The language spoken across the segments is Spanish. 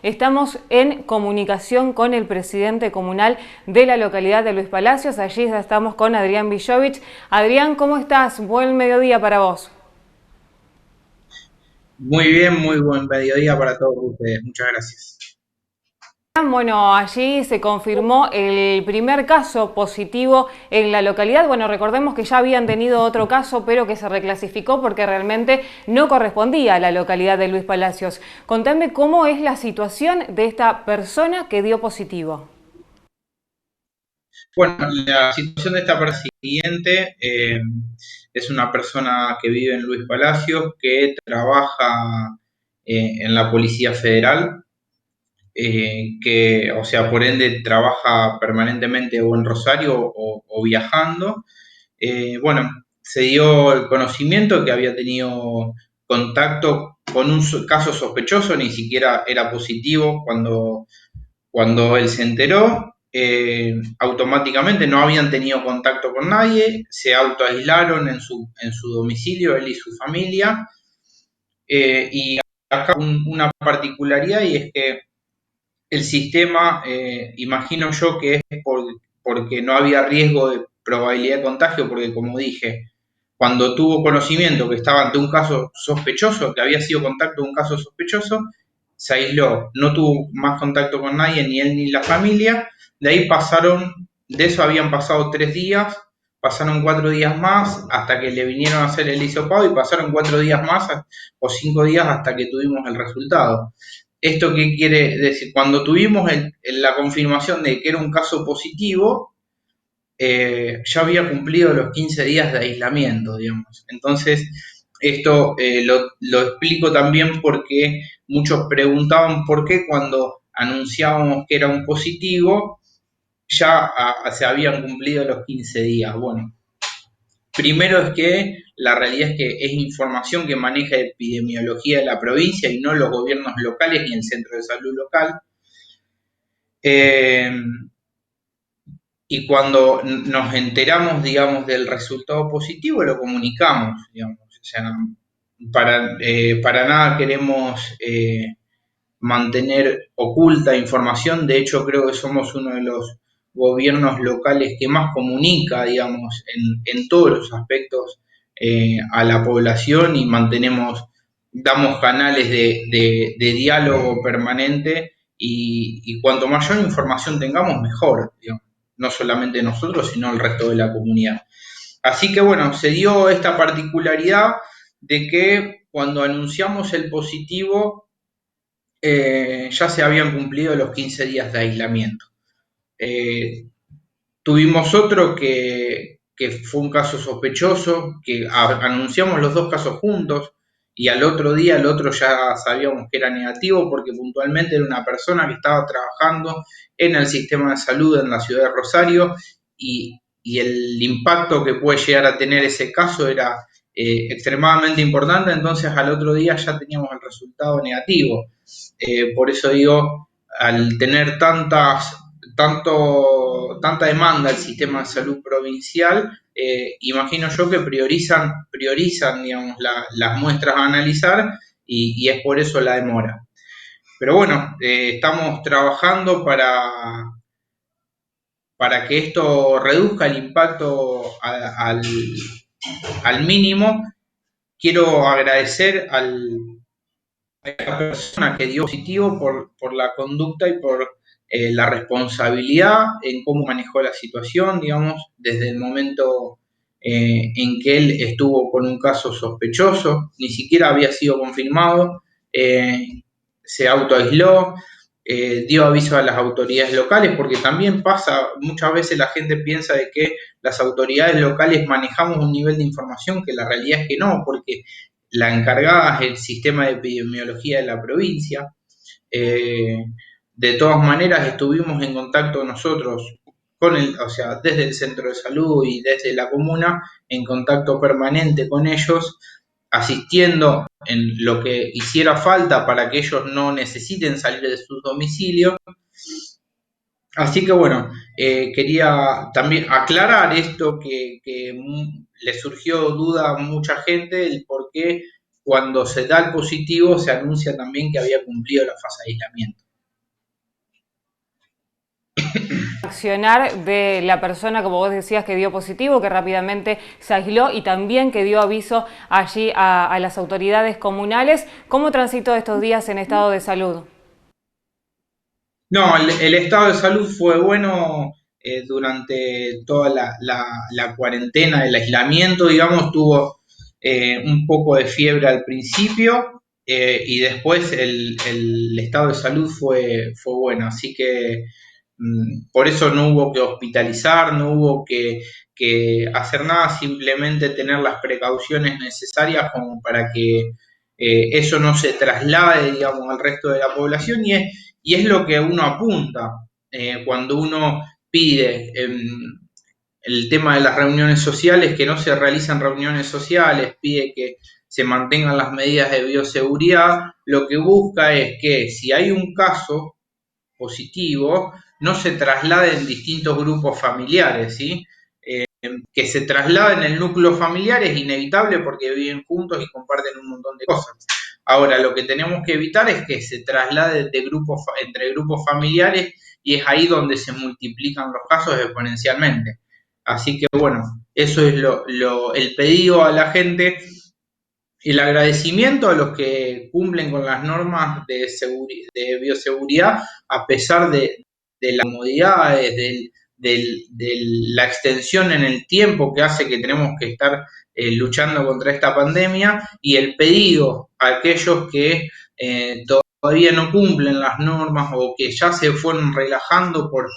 Estamos en comunicación con el presidente comunal de la localidad de Luis Palacios. Allí estamos con Adrián Villovich. Adrián, ¿cómo estás? Buen mediodía para vos. Muy bien, muy buen mediodía para todos ustedes. Muchas gracias. Bueno, allí se confirmó el primer caso positivo en la localidad. Bueno, recordemos que ya habían tenido otro caso, pero que se reclasificó porque realmente no correspondía a la localidad de Luis Palacios. Contame cómo es la situación de esta persona que dio positivo. Bueno, la situación de esta persona es la siguiente. Es una persona que vive en Luis Palacios, que trabaja en la Policía Federal, que, o sea, por ende trabaja permanentemente o en Rosario o viajando. Bueno, se dio el conocimiento que había tenido contacto con un caso sospechoso, ni siquiera era positivo cuando él se enteró. Automáticamente no habían tenido contacto con nadie, se autoaislaron en su domicilio, él y su familia. Y acá una particularidad, y es que el sistema, imagino yo que es porque no había riesgo de probabilidad de contagio, porque como dije, cuando tuvo conocimiento que estaba ante un caso sospechoso, que había sido contacto de un caso sospechoso, se aisló, no tuvo más contacto con nadie, ni él ni la familia. De ahí de eso habían pasado 3 días, pasaron 4 días más hasta que le vinieron a hacer el hisopado, y pasaron 4 días más o 5 días hasta que tuvimos el resultado. ¿Esto qué quiere decir? Cuando tuvimos la confirmación de que era un caso positivo, ya había cumplido los 15 días de aislamiento, digamos. Entonces, esto lo explico también porque muchos preguntaban por qué cuando anunciábamos que era un positivo ya se habían cumplido los 15 días. Bueno, primero es que la realidad es que es información que maneja epidemiología de la provincia y no los gobiernos locales ni el centro de salud local. Eh, y cuando nos enteramos, digamos, del resultado positivo, lo comunicamos, digamos. O sea, para nada queremos mantener oculta información. De hecho, creo que somos uno de los gobiernos locales que más comunica, digamos, en todos los aspectos a la población, y damos canales de diálogo permanente, y cuanto mayor información tengamos, mejor, digamos, no solamente nosotros, sino el resto de la comunidad. Así que bueno, se dio esta particularidad de que cuando anunciamos el positivo, ya se habían cumplido los 15 días de aislamiento. Eh, Tuvimos otro que fue un caso sospechoso, que anunciamos los dos casos juntos, y al otro día el otro ya sabíamos que era negativo, porque puntualmente era una persona que estaba trabajando en el sistema de salud en la ciudad de Rosario, y el impacto que puede llegar a tener ese caso era extremadamente importante. Entonces al otro día ya teníamos el resultado negativo. Por eso digo, al tener tanta demanda del sistema de salud provincial, imagino yo que priorizan, digamos, las muestras a analizar, y es por eso la demora. Pero bueno, estamos trabajando para que esto reduzca el impacto al mínimo. Quiero agradecer a la persona que dio positivo por la conducta y por la responsabilidad en cómo manejó la situación, digamos, desde el momento en que él estuvo con un caso sospechoso, ni siquiera había sido confirmado. Se autoaisló, dio aviso a las autoridades locales, porque también pasa, muchas veces la gente piensa de que las autoridades locales manejamos un nivel de información que la realidad es que no, porque la encargada es el sistema de epidemiología de la provincia. Eh, de todas maneras, estuvimos en contacto nosotros o sea, desde el centro de salud y desde la comuna, en contacto permanente con ellos, asistiendo en lo que hiciera falta para que ellos no necesiten salir de sus domicilios. Así que bueno, quería también aclarar esto que le surgió duda a mucha gente, el por qué cuando se da el positivo se anuncia también que había cumplido la fase de aislamiento. accionar de la persona, como vos decías, que dio positivo, que rápidamente se aisló y también que dio aviso allí a las autoridades comunales. ¿Cómo transitó estos días en estado de salud? No, el estado de salud fue bueno durante toda la cuarentena, el aislamiento, digamos, tuvo un poco de fiebre al principio y después el estado de salud fue bueno, así que por eso no hubo que hospitalizar, no hubo que hacer nada, simplemente tener las precauciones necesarias como para que eso no se traslade, digamos, al resto de la población y es lo que uno apunta cuando uno pide el tema de las reuniones sociales, que no se realizan reuniones sociales, pide que se mantengan las medidas de bioseguridad, lo que busca es que si hay un caso positivo, no se traslade en distintos grupos familiares, ¿sí? Que se trasladen en el núcleo familiar es inevitable porque viven juntos y comparten un montón de cosas. Ahora, lo que tenemos que evitar es que se traslade de grupos, entre grupos familiares y es ahí donde se multiplican los casos exponencialmente. Así que bueno, eso es el pedido a la gente, el agradecimiento a los que cumplen con las normas de bioseguridad a pesar de las comodidades, de la extensión en el tiempo que hace que tenemos que estar luchando contra esta pandemia y el pedido a aquellos que todavía no cumplen las normas o que ya se fueron relajando por,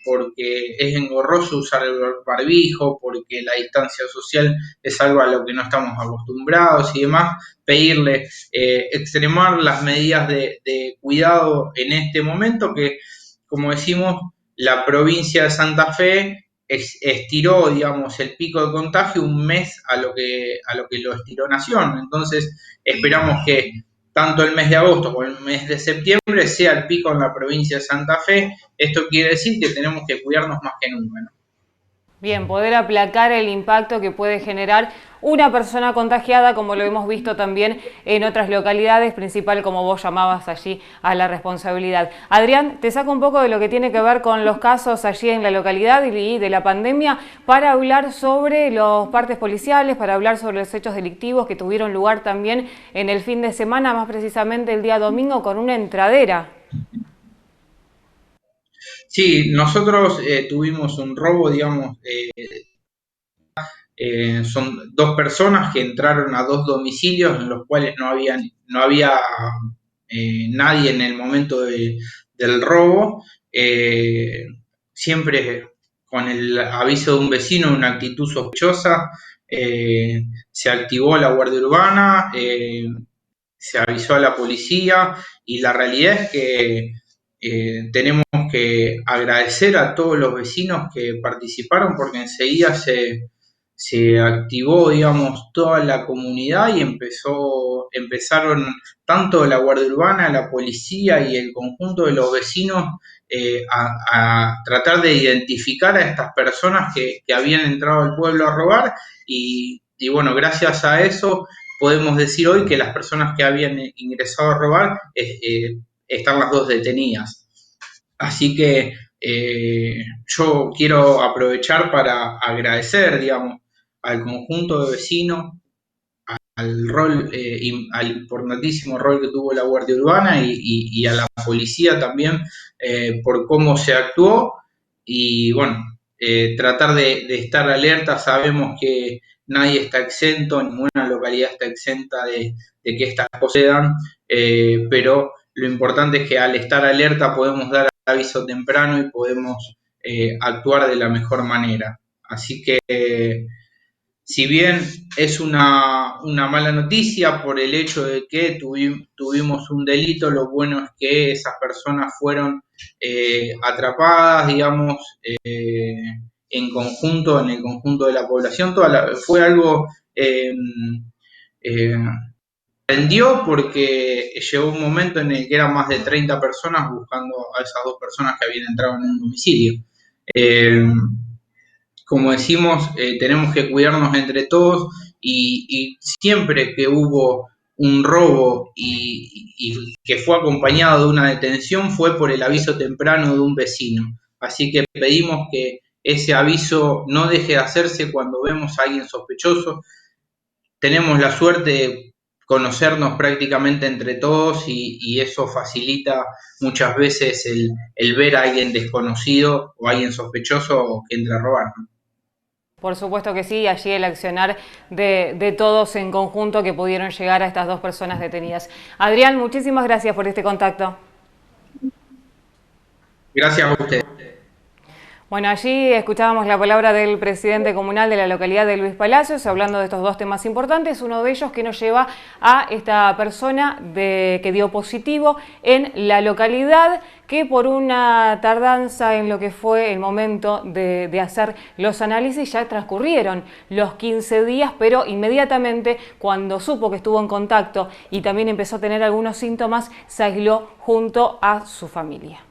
porque es engorroso usar el barbijo, porque la distancia social es algo a lo que no estamos acostumbrados y demás, pedirle extremar las medidas de cuidado en este momento que, como decimos, la provincia de Santa Fe estiró, digamos, el pico de contagio un mes a lo que lo estiró Nación. Entonces, esperamos que tanto el mes de agosto como el mes de septiembre sea el pico en la provincia de Santa Fe. Esto quiere decir que tenemos que cuidarnos más que nunca, ¿no? Bien, poder aplacar el impacto que puede generar una persona contagiada, como lo hemos visto también en otras localidades, principal como vos llamabas allí a la responsabilidad. Adrián, te saco un poco de lo que tiene que ver con los casos allí en la localidad y de la pandemia para hablar sobre los partes policiales, para hablar sobre los hechos delictivos que tuvieron lugar también en el fin de semana, más precisamente el día domingo con una entradera. Sí, nosotros tuvimos un robo, digamos, son dos personas que entraron a dos domicilios en los cuales no había nadie en el momento del robo, siempre con el aviso de un vecino, una actitud sospechosa, se activó la Guardia Urbana, se avisó a la policía y la realidad es que tenemos que agradecer a todos los vecinos que participaron porque enseguida se activó, digamos, toda la comunidad y empezaron tanto la Guardia Urbana, la policía y el conjunto de los vecinos a tratar de identificar a estas personas que habían entrado al pueblo a robar y bueno, gracias a eso podemos decir hoy que las personas que habían ingresado a robar están las dos detenidas. Así que yo quiero aprovechar para agradecer, digamos, al conjunto de vecinos, al rol, al importantísimo rol que tuvo la Guardia Urbana y a la policía también por cómo se actuó y bueno, tratar de estar alerta, sabemos que nadie está exento, ninguna localidad está exenta de que estas cosas sucedan, pero lo importante es que al estar alerta podemos dar aviso temprano y podemos actuar de la mejor manera. Así que si bien es una mala noticia por el hecho de que tuvimos un delito, lo bueno es que esas personas fueron atrapadas, digamos, en conjunto, en el conjunto de la población. Fue algo eh, prendió porque llegó un momento en el que eran más de 30 personas buscando a esas dos personas que habían entrado en un domicilio. Eh, Como decimos, tenemos que cuidarnos entre todos y siempre que hubo un robo y que fue acompañado de una detención fue por el aviso temprano de un vecino. así que pedimos que ese aviso no deje de hacerse cuando vemos a alguien sospechoso. Tenemos la suerte de conocernos prácticamente entre todos y eso facilita muchas veces el ver a alguien desconocido o a alguien sospechoso que entre a robar, ¿no? Por supuesto que sí, allí el accionar de todos en conjunto que pudieron llegar a estas dos personas detenidas. Adrián, muchísimas gracias por este contacto. Gracias a usted. Bueno, allí escuchábamos la palabra del presidente comunal de la localidad de Luis Palacios, hablando de estos dos temas importantes. Uno de ellos que nos lleva a esta persona que dio positivo en la localidad, que por una tardanza en lo que fue el momento de hacer los análisis ya transcurrieron los 15 días, pero inmediatamente cuando supo que estuvo en contacto y también empezó a tener algunos síntomas, se aisló junto a su familia.